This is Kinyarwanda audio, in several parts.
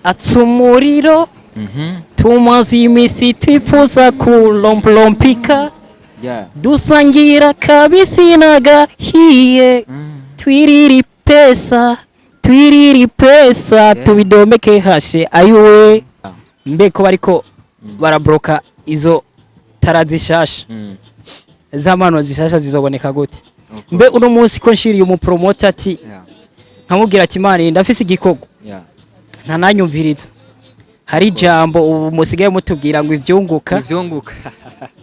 atsa umuriro tumaze imisi twifuza kulompika dusangira kabisi n'agahiye twiriri pesa tubidomeke hashe ayuwe mbeko bariko barabroka izo tarazishasha zamano zishasha zizoboneka gute mbe uno munsi ko nshiriye umupromoter ati nkamubwira ati mani ndafise igikorwa nta nanyumviriza hari jambo ubu musigaye mutubwira ngo ivyunguka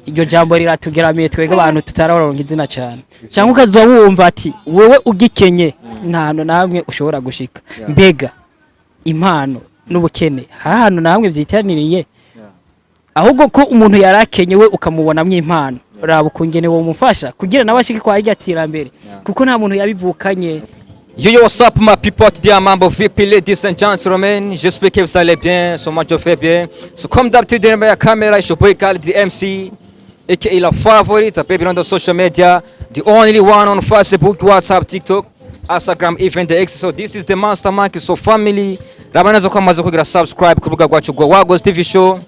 iryo jambo riratugeramiye twege abantu tutararonka izina cyane cyangwa ukazowumva ati wewe ugikenye ntano namwe ushobora gushika mbega impano n'ubukene hano namwe vyitiraniriye ahubwo ko umuntu yarakenye we ukamubonamwe impano raba ukungene wo mufasha kugira nabashike kwa irya tirambere kuko nta muntu yabivukanye. Yo, what's up my people, today Mambo VP, ladies and gentlemen, j'espère que vous allez bien, so moi je fais bien. So comme d'habitude derrière la caméra, je peux call the MC, aka la favorite, baby on the social media, the only one on Facebook, WhatsApp, TikTok, Instagram, even the X. So this is the Mastermind, so family. Rabanazo kwamaze kugira subscribe ku rubuga rwacu rwa Wagos TV show.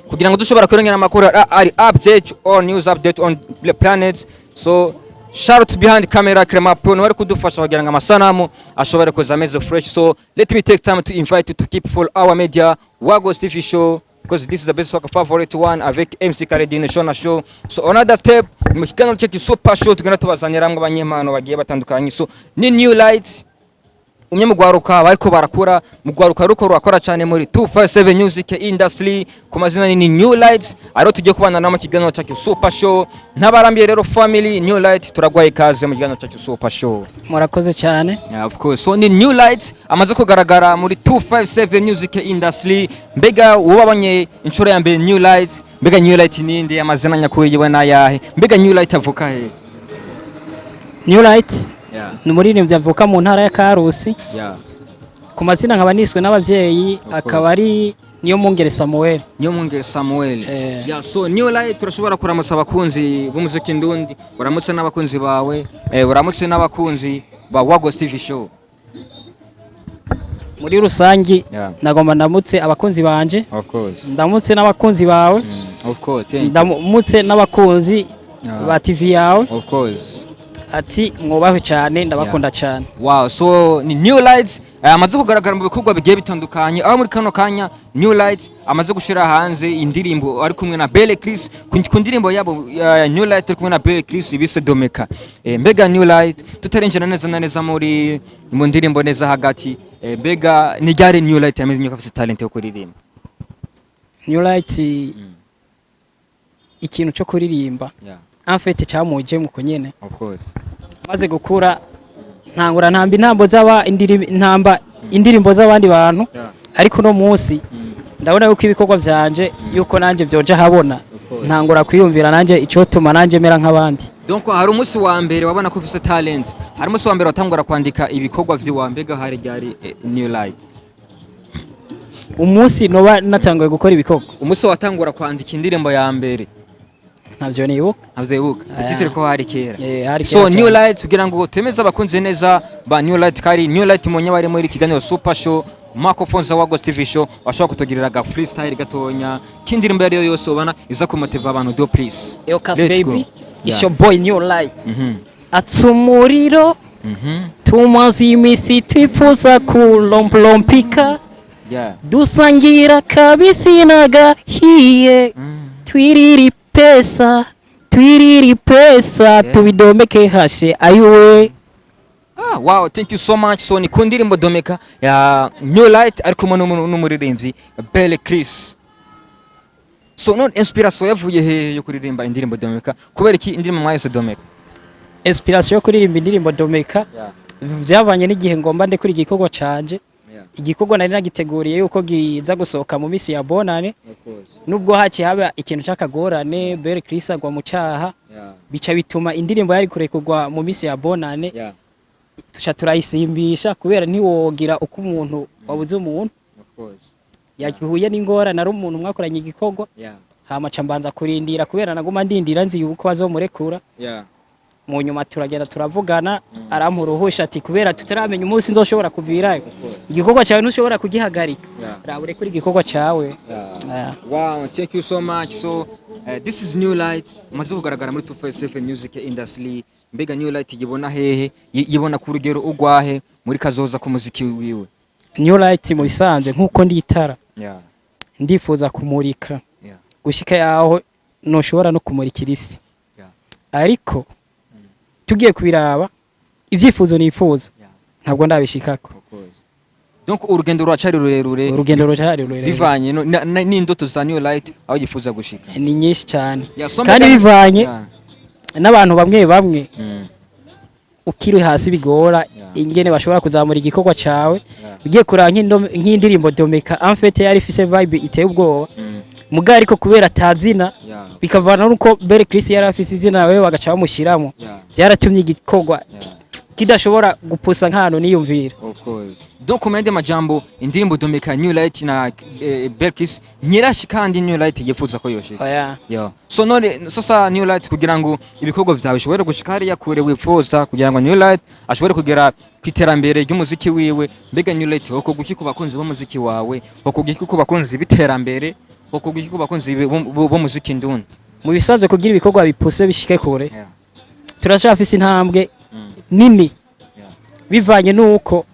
Kugira ngo dushobora kurengera amakuru ari update or news update on the planet. So shout out behind camera Clement Pro wari kudufasha kugira ngo amasanamu ashobore kuza ameze fresh. So let me take time to invite you to keep follow our media Wagos TV show because this is the best favorite one avec MC Karedine Shona show. So another step mu kiganiro cyo super show tugana tubazanira ngo abanyempano bagiye batandukanye. So ni new lights umwe mu gwaruka bariko barakura mu gwaruka ruko rurakora cyane muri 257 music industry ku mazina ni New Lights aro tujye kubana na mu kiganiro cyo super show ntabarambiye rero family New Light turagwaye ikaze mu kiganiro cyo super show. Murakoze cyane. Yeah, of course. So ni New Lights amaze kugaragara muri 257 music industry mbega ubabanye inshuro ya mbere New Lights mbega New Light ninde amazina nyakuri yewe nayahe mbega New Light avuka he? New Light numuririmbyi avuka mu ntara ya Karusi ku mazina nkaba niswe n'abavyeyi akaba ari niyo mungere Samuel so New Light turashobora kuramutsa abakunzi b'umuziki ndundi uramutse n'abakunzi bawe uramutse n'abakunzi ba Wagos TV show muri rusangi nagomba ndamutse abakunzi banje ndamutse n'abakunzi bawe ndamutse n'abakunzi ba TV yawe ati mwubahe cyane ndabakunda cyane. Wow, so ni New Lights amaze kugaragara mu bikorwa bigiye bitandukanye aho muri kano kanya New Lights amaze gushira hanze indirimbo ari kumwe na Belle Chris ku ndirimbo yabo New Light ari kumwe na Belle Chris bise Domeka. Mbega New Light tutarenjana neza muri mu ndirimbo neza hagati mbega ni ryari New Light yamenye ko afite talent yo kuririmba? New Light ikintu cyo kuririmba amfete cyamuje mu kunyene of course maze gukura ntangura ntambo z'aba indirimbo z'abandi bantu ariko no munsi ndabona yuko ibikorwa byanje yuko nanje byoje habona ntangura kwiyumvira nanje ico tuma nanje mera nk'abandi. Donc hari umunsi wa mbere wabona ko ufite talent hari umunsi wa mbere watangura kwandika ibikorwa by'iwa mbega hari ryari New Light? Umunsi noba natanguye gukora ibikorwa umunsi watangura kwandika indirimbo ya mbere navyo nibuka ititire ko hari kera. So New Light kugira ngo temeza abakunze neza ba New Light kari New Light munya bari muri kiganiro super show microphone za Wagos TV show bashaka kutugirira ga freestyle gatonya kindirimbo yari yose ubana iza kumotiva abantu do please. Yo Cas baby it's your boy New Light atsa umuriro tumaze imisi twifuza kulompika dusangira kabisi n'agahiye twiriri pesa tubidomeke hashe ayuwe. Wow, thank you so much. So ni kundirimbo Domeka ya New Light ariko n'umuririmbyi Belle Chris. So no inspiration yavuye he yo kuririmba indirimbo Domeka kubera iki indirimbo mwayise Domeka? Inspiration yo kuririmba indirimbo Domeka byavanye n'igihe ngomba nde kuri igikorwa canje igikorwa nari nagiteguriye yuko giza gusohoka mu misi ya bonane nubwo haci haba ikintu cyakagorane Belle Chris agwa mu cyaha bica bituma indirimbo yari kurekurwa mu misi ya bonane tusha turayisimbisha kubera ntiwogira uko umuntu wabuze umuntu yagihuye n'ingora nari umuntu mwakoranye igikorwa hama cambanza kurindira kubera naguma ndindira nzi yuko bazomurekura mu nyuma turagenda turavugana aramuruhusha ati kubera tutaramenya umunsi nzoshobora kuvirayo igikorwa cyawe ntushobora kugihagarika rabure kuri igikorwa cyawe. Wow, thank you so much. So this is New Light, maze kugaragara muri 257 music industry. Mbega New Light yibona hehe, yibona ku rugero ugwahe muri kazoza ku muziki wiwe? New Light mu bisanzwe nkuko nditara ndifuza kumurika gushika yaho noshobora no kumurikira isi, ariko tugiye kubiraba ivyifuzo nifuza ntabwo ndabishikako. Donc urugendo rwacari rurerure bivanye n'indoto za New Light aho yifuza gushika ni nyinshi cyane, kandi bivanye n'abantu bamwe ukiri hasi bigora ingene bashobora kuzamura igikorwa cyawe. Ugiye kuranga nk'indirimbo Domeka en fait yari ifise vibe iteye ubwoba muga, ariko kubera tazina bikavana nuko Bere Chris yari afise izina nawe bagaca bamushiramo, byaratumye igikorwa kidashobora gupusa nkano niyumvira. Donc komende majambo indirimbo Domeka New Light na Bere Chris nyirashi kandi New Light yifuza ko yoshika. So none sasa New Light kugira ngo ibikorwa byawe bishobore gushika hariya kure wifuza, kugira ngo New Light ashobore kugera kwiterambere ry'umuziki wiwe, mbega New Light hoko guki ku bakunzi b'umuziki wawe, hoko guki ku bakunzi biterambere, hoko guki ku bakunzi b'umuziki ndundi? Mu bisazo kugira ibikorwa bipuse bishike kure turashafise intambwe nini bivanye nuko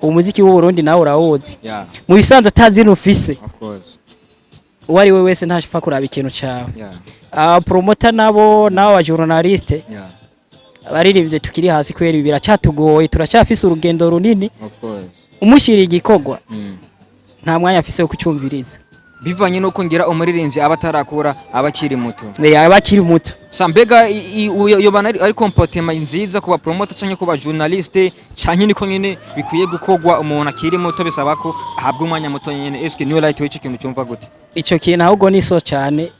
umuziki w'u Burundi nawe urawuzi. Mu bisanzwe atazina ufise uwari we wese ntashfa kuraba ikintu cyawe. Promoter nabo ba journaliste baririmbye tukiri hasi kwera biracatugoye, turacafise urugendo runini. Umushira igikorwa nta mwanya afise wo kucyumviriza bivanye nuko ngira umuririmbyi abatarakura abakiri muto. Abakiri muto sambega yobana ari comportement nziza kuba promoter canke kuba journaliste canke niko nyene bikwiye gukogwa umuntu akiri muto, bisaba ko ahabwa umwanya muto nyene. Eske New Light wici kintu cyumva gute? Ico kintu ahubwo niso cyane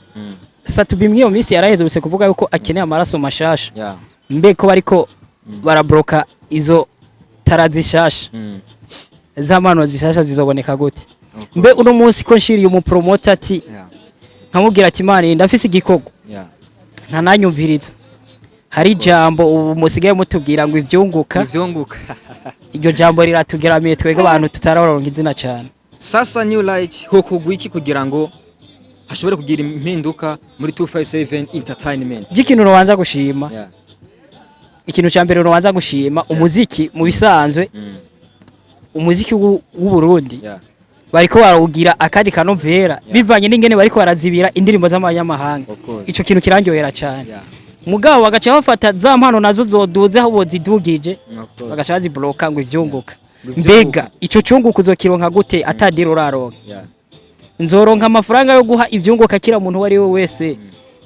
Satubimwe iyo minsi yaraheze kuvuga yuko akeneye amaraso mashasha. Mbeko bariko barabroka izo tarazishasha zamano zishasha zizoboneka gute? Mbe uno munsi ko nshiriye umupromoter ati nkamubwira ati mani ndafise igikorwa nta nanyumviriza, hari jambo ubu musigaye mutubwira ngo ivyunguka iryo jambo riratugeramiye twege abantu tutararonka izina cyane. Sasa New Light hoko gwiki kugira ngo hashobore kugira impinduka muri 257 entertainment? Ikintu robanza gushima ikintu cya mbere robanza gushima umuziki mu bisanzwe umuziki w'u Burundi bariko barawugira akadi kanovera bivanye n'ingene bariko barazibira indirimbo z'amanyamahanga. Ico kintu kirangyohera cyane mugabo bagaca bafata za mpano nazo zoduze aho bozidugije bagaca bazibloka ngo ivyunguka. Mbega ico cyunguka uzokironka gute atadira uraronka? Nzoronka amafaranga yo guha ivyunguka kira muntu wari we wese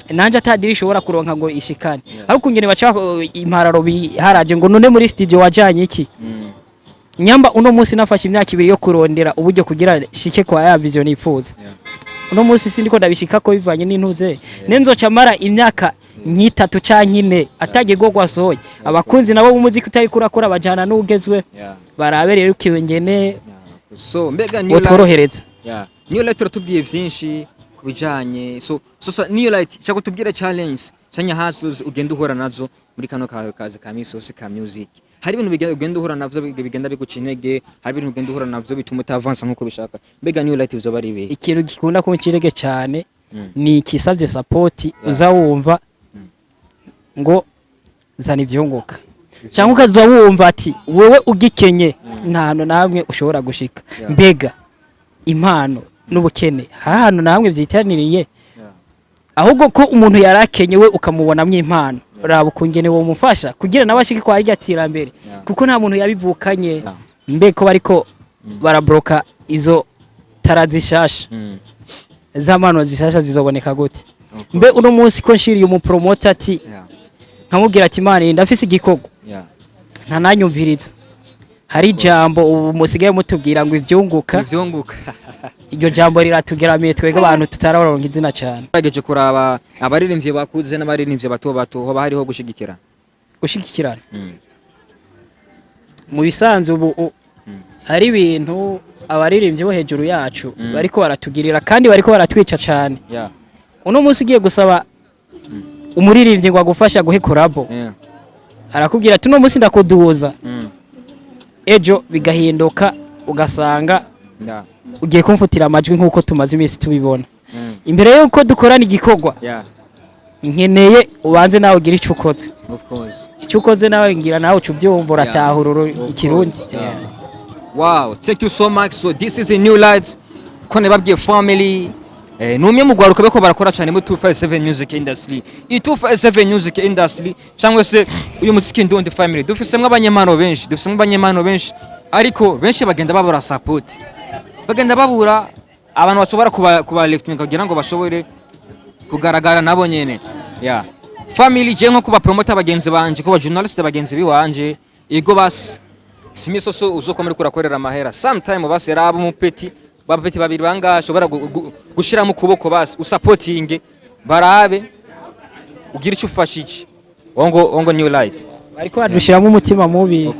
nanje atadira ishobora kuronka ngo ishikane. Ariko ngene baca impararo biharaje ngo none muri studio wajanye iki? Nyamba uno munsi nafashe imyaka 2 yo kurondera uburyo kugira shike kwa ya vision ifuza. Uno munsi sindiko ndabishika ko bivanye n'intuze nenzoca mara imyaka 3 canke 4 atage gogwa soye. Abakunzi nabo b'umuziki utari kurakora bajana n'ugezwe barabereye ukiwe ngene. So mbega New Light New Light turatubwiye byinshi kubijanye. So New Light cyako tubwira challenge sanya hasi ugenda uhora nazo muri kano kazi ka misosi ka music. Hari ibintu ugenda uhura navyo bigenda bigucinege, hari ibintu ugenda uhura navyo bituma utavansa nkuko bishaka. Mbega New Light uzo bari bihe? Ikintu gikunda kuncirege cyane ni kisavye support uzawumva ngo zana ivyunguka cyangwa ukazawumva ati wewe ugikenye ntano namwe ushobora gushika. Mbega impano n'ubukene hano namwe byitaniriye ahubwo ko umuntu yarakenye we ukamubonamwe impano raba ukungene wo mufasha kugira nabashike kwa irya tirambere kuko nta muntu yabivukanye. Mbeko bariko barabroka izo tarazishasha zamano zishasha zizoboneka gute? Mbe uno munsi ko nshiriye umupromoter ati nkamubwira ati mani ndafise igikorwa nta nanyumviriza, hari jambo ubu musigaye mutubwira ngo ivyunguka iryo jambo riratugeramiye twege abantu tutararonka izina cyane. Bageje kuraba abaririmbye bakuze n'abaririmbye bato hoba hariho gushigikirana mu bisanzwe ubu hari ibintu abaririmbye bo hejuru yacu bariko baratugirira kandi bariko baratwica cyane. Uno munsi ugiye gusaba umuririmbyi ngo agufasha guhe collabo arakubwira ati no munsi ndakuduza ejo bigahinduka ugasanga ugiye kumfutira amajwi nkuko tumaze iminsi tubibona imbere yuko dukorana igikorwa nkeneye ubanze nawe ugira icyo ukoze icyo ukoze nawe ngira nawe ucubyumva uratahura ikirundi wow thank you so much. So this is a New Light ko nebabwiye family numwe mu gwaruka beko barakora cyane mu 257 music industry. I 257 music industry cyangwa se uyu muziki ndundi family dufisemwe abanyemano benshi ariko benshi bagenda babura support, bagenda babura abantu bashobora kuba lifting kugira ngo bashobore kugaragara nabo nyene family je nko kuba promoter bagenzi banje ko ba journalist bagenzi biwanje ego basi simiso so uzoko muri kurakorera amahera sometime basi rabo mupeti babeti babiri banga shobora gushira mu kuboko basi usupporting barabe ugira icyo ufashije ongo New Light ariko badushiramo umutima mubi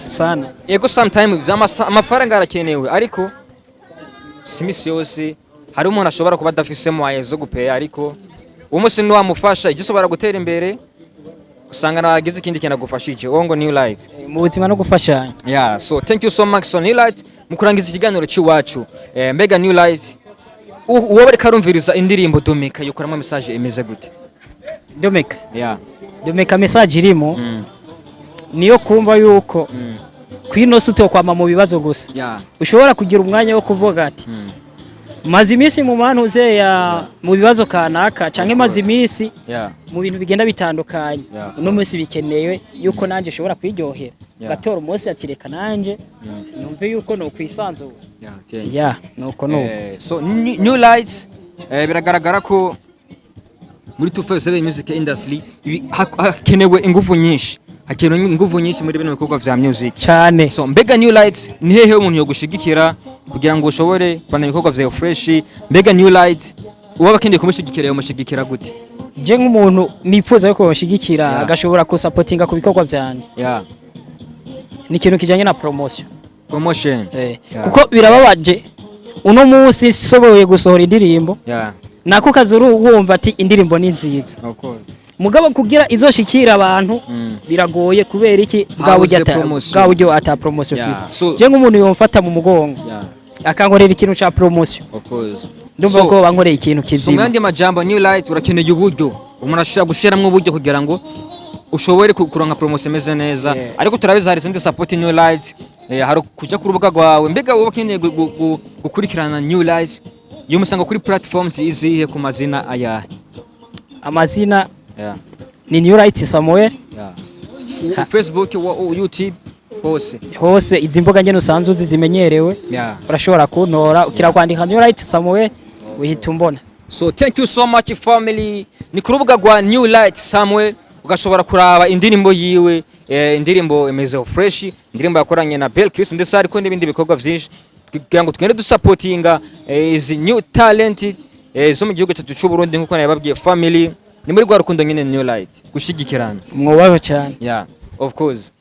sana ego sometime amafaranga arakenewe ariko simisi yose hari umuntu ashobora kuba adafisemo ayezo gupeya ariko umunsi ni wamufasha igisobora gutera imbere usanga nagize ikindi kintu agufashije ongo New Light mu buzima no gufashanya. So thank you so much so New Light mukurangiza ikiganiro cy'iwacu mbega New Light uwo bari karumviriza indirimbo Domeka yokoramo message emeze gute Domeka message irimo niyo kumva yuko kwino sute kwama mu bibazo gusa ushobora kugira umwanya wo kuvuga ati maze iminsi mu mantuze mu bibazo kanaka canke maze iminsi mu bintu bigenda bitandukanye uno munsi bikenewe yuko nanje ushobora kwiryohera gatora umunsi atireka nanje numve yuko no kwisanzura nuko so New Light biragaragara ko muri 257 music industry hakenewe ingufu nyinshi muri bino bikorwa vya music cyane. So mbega New Light ni hehe umuntu yo gushigikira kugira ngo ushobore kwanda ibikorwa vya fresh mbega New Light uwo bakindi kumushigikira umushigikira gute je nk'umuntu nifuza ko bashigikira agashobora ku supportinga ku bikorwa vyanje ni ikintu kijanye na promotion kuko birababaje uno munsi soboye gusohora indirimbo nako kazuru wumva ati indirimbo ni nziza mugabo kugira izoshikira abantu biragoye kubera iki bwawujyo ata promotion fisa je nk'umuntu yomfata mu mugongo akankorera ikintu ca promotion ndumva ko bankoreye ikintu kizima. So mwandi majambo New Light urakeneye uburyo umuntu ashaka gushiramwe uburyo kugira ngo ushobore kuronka promotion meze neza ariko turabiza hari sindi support New Light hari kuja ku rubuga rwawe mbega wowe bakeneye gukurikirana New Light yumusanga kuri platforms izihe ku mazina aya amazina ni New Light Samuel Facebook YouTube hose izi mboga ngene usanzwe zimenyerewe urashobora kuntora ukira kwandika New Light Samuel uhita umbona. So thank you so much family ni ku rubuga rwa New Light Samuel ugashobora kuraba indirimbo yiwe indirimbo emeze fresh indirimbo yakoranye na Bell Chris ndetse ariko n'ibindi bikorwa byinshi kugira ngo twende dusupportinga izi new talent zo mu gihugu cyacu cy'u Burundi nkuko nababwiye family ni muri gwa rukundo nyine New Light gushigikirana mwobaho cyane of course.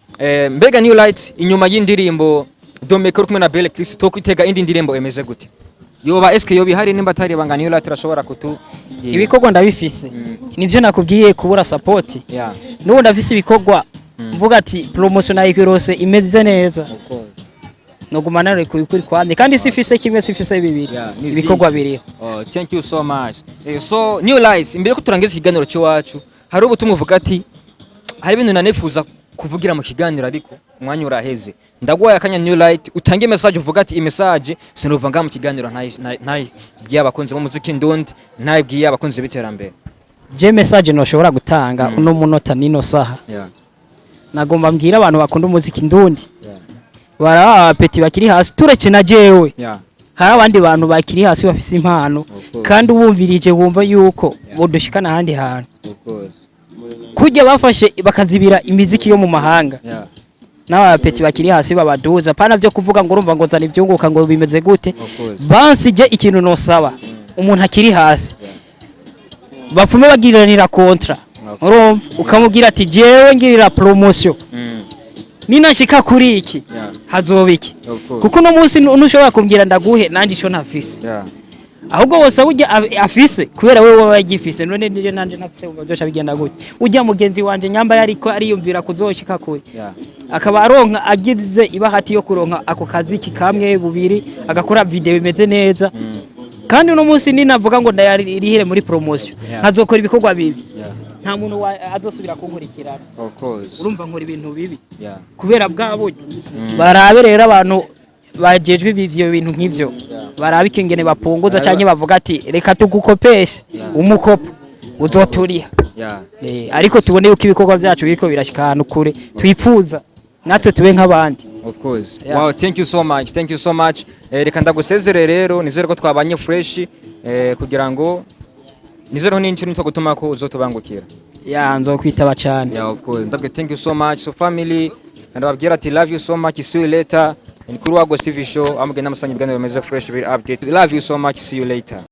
Mbega New Light inyuma y'indirimbo Domeka kumwe na Bell Chris to kwitega indi ndirimbo emeze gute yoba eske yobi hari nimba atari banga New Light rashobora kutu ibikorwa ndabifise nivyo nakubwiye kubura support nuwo ndafise ibikorwa mvuga ati promotion ayikirose imeze neza nogumana rero kuri kwande kandi sifise kimwe sifise bibiri ibikorwa biriho. Thank you so much. So New Light imbere ko turangiza ikiganiro cyacu hari ubutumwa uvuga ati hari ibintu nanefuza kuvugira mu kiganiro ariko umwanya uraheze ndagoye akanya New Light utange message uvuga ati message sinuvanga mu kiganiro ntayi byabakunze mu muziki ndundi ntayi bwiye abakunze biterambere je message no shobora gutanga uno munota nino saha nagomba mbwira abantu bakunda umuziki ndundi bara peti bakiri hasi tureke na jewe hari abandi bantu bakiri hasi bafise impano kandi ubumvirije wumva yuko bodushikana handi hantu kujya bafashe bakazibira imiziki yo mu mahanga n'abapeti bakiri hasi babaduza pana byo kuvuga ngo urumva ngo zana ivyunguka ngo bimeze gute bansije ikintu no saba umuntu akiri hasi bafume bagiranira kontra urumva ukamubwira ati jewe ngirira promotion ninashika kuri iki hazobiki kuko no munsi nushobora kumbwira ndaguhe nanje ico ntafise ahubwo wose burya afise kubera wewe wagifise none nije nanje nafise ubuzosha bigenda gute ujya mugenzi wanje nyamba yariko ariyumvira kuzoshika kure akaba aronka agize ibahati yo kuronka ako kazi kikamwe bubiri agakora video bimeze neza kandi uno munsi ninavuga ngo ndayarihire muri promotion nkazokora ibikorwa bibi nta muntu azosubira kunkurikirana of course urumva nkora ibintu bibi kubera bwabo barabe rero abantu bajejwe ivyo bintu nk'ivyo barabe ikingene bapunguza canke bavuga ati reka tugukopeshe umukopo uzoturiha ariko tubone yuko ibikorwa vyacu biriko birashikana kure twipfuza natwe tube nk'abandi of course wow thank you so much reka ndagusezere rero nizere ko twabanye fresh kugira ngo nizere ko n'incuro nzo gutuma ko uzotubangukira nzokwitaba cyane of course ndabwe thank you so much so family ndababwira ati love you so much see you later ni kuri Wago TV show amugenda musanyi bwana bameze fresh very update love you so much see you later